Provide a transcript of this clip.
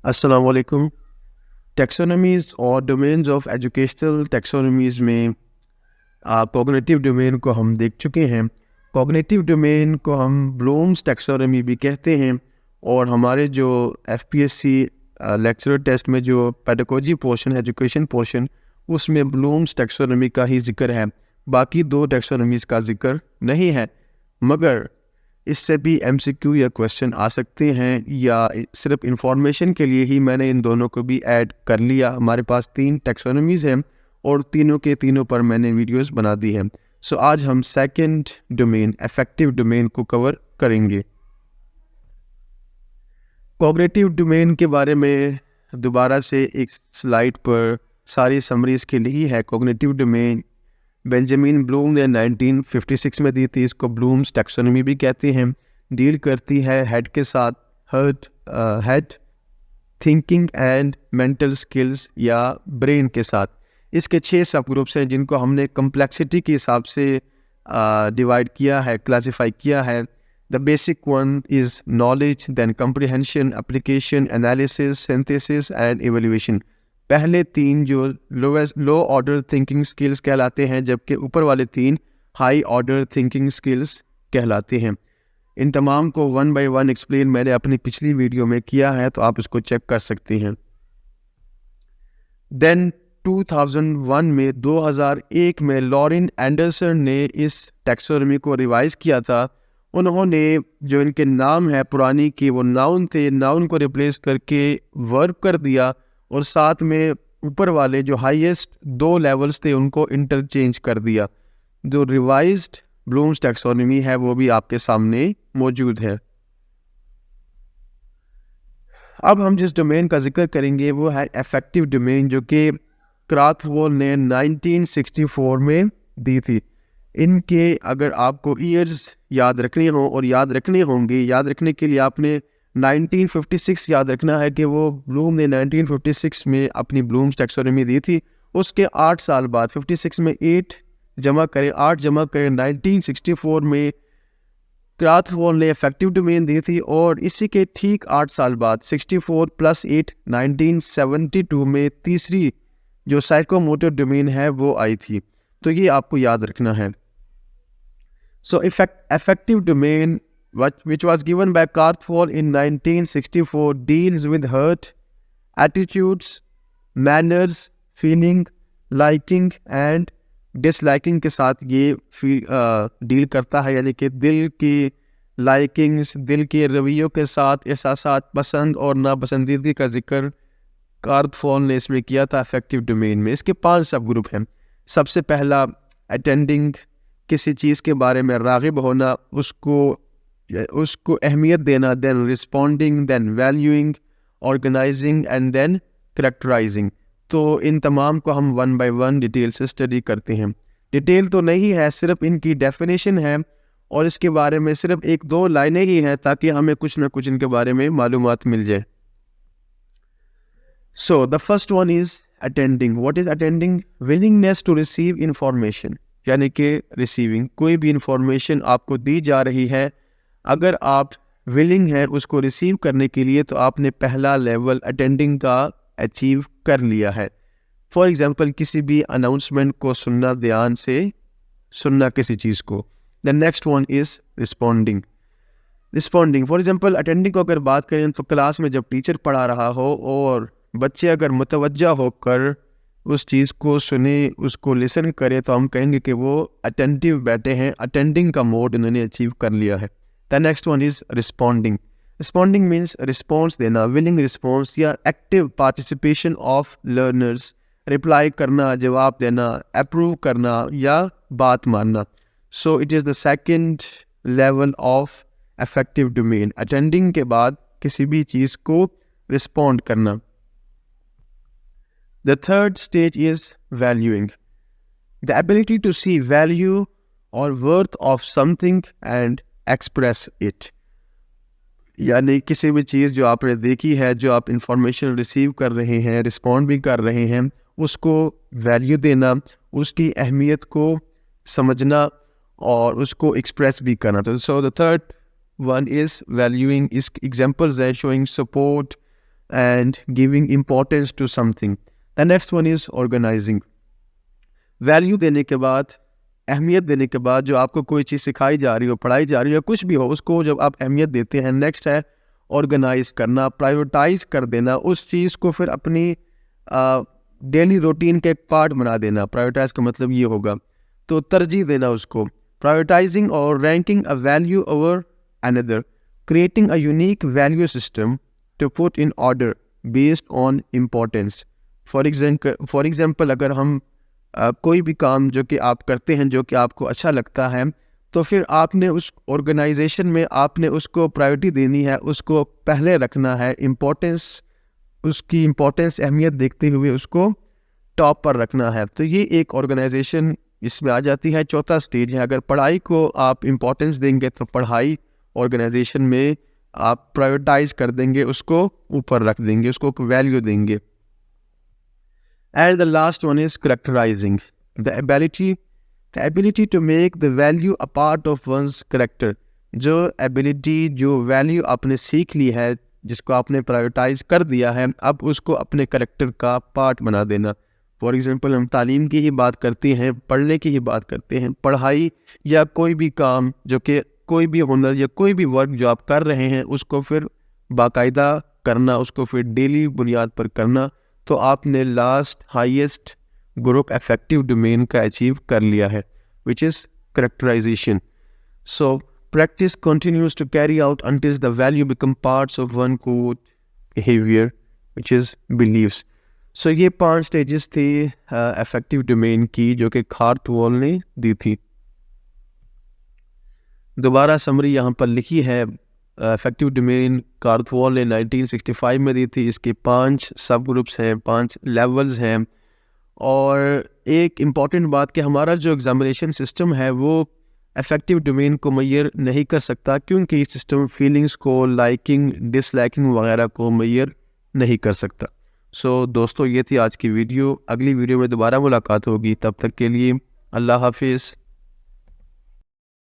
السلام علیکم. ٹیکسونومیز اور ڈومینز آف ایجوکیشنل ٹیکسونومیز میں کوگنیٹیو ڈومین کو ہم دیکھ چکے ہیں. کوگنیٹیو ڈومین کو ہم بلومز ٹیکسونومی بھی کہتے ہیں، اور ہمارے جو FPSC لیکچرر ٹیسٹ میں جو پیڈاگوجی پورشن، ایجوکیشن پورشن، اس میں بلومز ٹیکسونومی کا ہی ذکر ہے، باقی دو ٹیکسونومیز کا ذکر نہیں ہے. مگر اس سے بھی MCQ یا کویشچن آ سکتے ہیں، یا صرف انفارمیشن کے لیے ہی میں نے ان دونوں کو بھی ایڈ کر لیا. ہمارے پاس 3 ٹیکسونومیز ہیں اور تینوں کے تینوں پر میں نے ویڈیوز بنا دی ہیں. سو آج ہم سیکنڈ ڈومین، افیکٹو ڈومین کو کور کریں گے. کوگنیٹیو ڈومین کے بارے میں دوبارہ سے ایک سلائڈ پر ساری سمریز کے لیے ہے. کوگنیٹیو ڈومین بینجامن بلوم نے 1956 میں دی تھی. اس کو بلومز ٹیکسونومی بھی کہتے ہیں. ڈیل کرتی ہے ہیڈ کے ساتھ، head thinking and mental skills یا برین کے ساتھ. اس کے 6 سب گروپس ہیں جن کو ہم نے کمپلیکسٹی کے حساب سے ڈیوائڈ کیا ہے، کلاسیفائی کیا ہے. The basic one is knowledge, then comprehension, application, analysis, synthesis and evaluation. پہلے 3 جو لو آرڈر تھنکنگ سکلز کہلاتے ہیں، جبکہ اوپر والے 3 ہائی آرڈر تھنکنگ سکلز کہلاتے ہیں. ان تمام کو 1 by 1 ایکسپلین میں نے اپنی پچھلی ویڈیو میں کیا ہے، تو آپ اس کو چیک کر سکتے ہیں. دین 2001 میں لارین اینڈرسن نے اس ٹیکسونومی کو ریوائز کیا تھا. انہوں نے جو ان کے نام ہے پرانی کی وہ ناؤن تھے، ناؤن کو ریپلیس کر کے ورب کر دیا، اور ساتھ میں اوپر والے جو ہائیسٹ 2 لیولز تھے ان کو انٹرچینج کر دیا. جو ریوائزڈ بلومز ٹیکسونومی ہے وہ بھی آپ کے سامنے موجود ہے. اب ہم جس ڈومین کا ذکر کریں گے وہ ہے افیکٹو ڈومین، جو کہ کراتھوول نے 1964 میں دی تھی. ان کے اگر آپ کو ایئرز یاد رکھنے ہوں اور یاد رکھنے ہوں گے، یاد رکھنے کے لیے آپ نے 1956 یاد رکھنا ہے کہ وہ بلوم نے 1956 میں اپنی بلومز ٹیکسونومی دی تھی. اس کے 8 سال بعد 56 میں 8 جمع کریں 1964 میں کراتھوول نے افیکٹو ڈومین دی تھی، اور اسی کے ٹھیک 8 سال بعد 64 + 8 1972 میں تیسری جو سائیکو موٹر ڈومین ہے وہ آئی تھی. تو یہ آپ کو یاد رکھنا ہے. So affective domain, which was given by Krathwohl in 1964, deals with hurt, attitudes, manners, feeling, liking and disliking کے ساتھ یہ ڈیل کرتا ہے، یعنی کہ دل کی لائکنگز، دل کے رویوں کے ساتھ احساسات، پسند اور ناپسندیدگی کا ذکر کارتھوول نے اس میں کیا تھا افیکٹو ڈومین میں. اس کے 5 سب گروپ ہیں. سب سے پہلا اٹینڈنگ، کسی چیز کے بارے میں راغب ہونا، اس کو اہمیت دینا. Then responding, then valuing, organising and then characterising. تو ان تمام کو ہم 1 by 1 ڈیٹیل سے اسٹڈی کرتے ہیں. ڈیٹیل تو نہیں ہے، صرف ان کی ڈیفینیشن ہے، اور اس کے بارے میں صرف 1-2 لائنیں ہی ہیں تاکہ ہمیں کچھ نہ کچھ ان کے بارے میں معلومات مل جائے. So the first one is attending. What is attending? Willingness to receive information. یعنی کہ ریسیونگ، کوئی بھی انفارمیشن آپ کو دی جا رہی ہے، اگر آپ ولنگ ہیں اس کو ریسیو کرنے کے لیے، تو آپ نے پہلا لیول اٹینڈنگ کا اچیو کر لیا ہے. فار ایگزامپل کسی بھی اناؤنسمنٹ کو سننا، دھیان سے سننا کسی چیز کو. The next one is responding. For example attending کو اگر بات کریں تو کلاس میں جب ٹیچر پڑھا رہا ہو اور بچے اگر متوجہ ہو کر اس چیز کو سنیں، اس کو لسن کرے، تو ہم کہیں گے کہ وہ اٹینٹیو بیٹھے ہیں، اٹینڈنگ کا موڈ انہوں نے اچیو کر لیا ہے. The next one is responding. Responding means response دینا، ولنگ رسپانس یا active participation of learners. Reply کرنا، جواب دینا، اپروو کرنا یا بات ماننا. So it is the second level of effective domain. Attending کے بعد کسی بھی چیز کو رسپونڈ کرنا. The third stage is valuing. The ability to see value or worth of something and express it. یعنی کسی بھی چیز جو آپ نے دیکھی ہے، جو آپ انفارمیشن ریسیو کر رہے ہیں، رسپونڈ بھی کر رہے ہیں، اس کو ویلیو دینا، اس کی اہمیت کو سمجھنا اور اس کو ایکسپریس بھی کرنا. تو so the third one is valuing. اس ایگزامپلز ہے showing support, and giving importance to something. The next one is organizing. Value دینے کے بعد، اہمیت دینے کے بعد، جو آپ کو کوئی چیز سکھائی جا رہی ہو، پڑھائی جا رہی ہو، کچھ بھی ہو، اس کو جب آپ اہمیت دیتے ہیں، نیکسٹ ہے آرگنائز کرنا، پرائیورٹائز کر دینا اس چیز کو، پھر اپنی ڈیلی روٹین کا ایک پارٹ بنا دینا. پرائیورٹائز کا مطلب یہ ہوگا، تو ترجیح دینا اس کو. پرائیورٹائزنگ اور رینکنگ اے ویلیو اوور اندر، creating a unique value system to put in order based on importance. For example اگر ہم کوئی بھی کام جو کہ آپ کرتے ہیں، جو کہ آپ کو اچھا لگتا ہے، تو پھر آپ نے اس آرگنائزیشن میں آپ نے اس کو پرائیورٹی دینی ہے، اس کو پہلے رکھنا ہے، اس کی امپورٹینس، اہمیت دیکھتے ہوئے اس کو ٹاپ پر رکھنا ہے. تو یہ ایک آرگنائزیشن اس میں آ جاتی ہے. چوتھا سٹیج ہے، اگر پڑھائی کو آپ امپورٹینس دیں گے تو پڑھائی آرگنائزیشن میں آپ پرائیورٹائز کر دیں گے، اس کو اوپر رکھ دیں گے، اس کو ویلیو دیں گے. And the last one is characterizing. The ability to make the value a part of one's character. جو ability، جو value آپ نے سیکھ لی ہے، جس کو آپ نے پرائیورٹائز کر دیا ہے، اب اس کو اپنے کریکٹر کا پارٹ بنا دینا. فار ایگزامپل ہم تعلیم کی ہی بات کرتے ہیں، پڑھنے کی ہی بات کرتے ہیں. پڑھائی یا کوئی بھی کام، جو کہ کوئی بھی ہنر یا کوئی بھی ورک جو آپ کر رہے ہیں، اس کو پھر باقاعدہ کرنا، اس کو پھر ڈیلی بنیاد پر کرنا، تو آپ نے last highest group affective domain کا اچیو کر لیا ہے، which is characterisation. So practice continues to carry out until the value become parts of one code behaviour which is beliefs. So یہ 5 سٹیجز تھی افیکٹو ڈومین کی، جو کہ کارتھ-وال نے دی تھی. دوبارہ سمری یہاں پر لکھی ہے. افیکٹو ڈومین کارتھ-وال نے 1965 میں دی تھی. اس کے 5 سب گروپس ہیں، 5 لیولز ہیں. اور ایک امپورٹنٹ بات کہ ہمارا جو ایگزامینیشن سسٹم ہے وہ افیکٹو ڈومین کو میئر نہیں کر سکتا، کیونکہ یہ سسٹم فیلنگس کو، لائکنگ ڈس لائکنگ وغیرہ کو میئر نہیں کر سکتا. سو دوستو، یہ تھی آج کی ویڈیو. اگلی ویڈیو میں دوبارہ ملاقات ہوگی، تب تک کے لیے اللہ حافظ.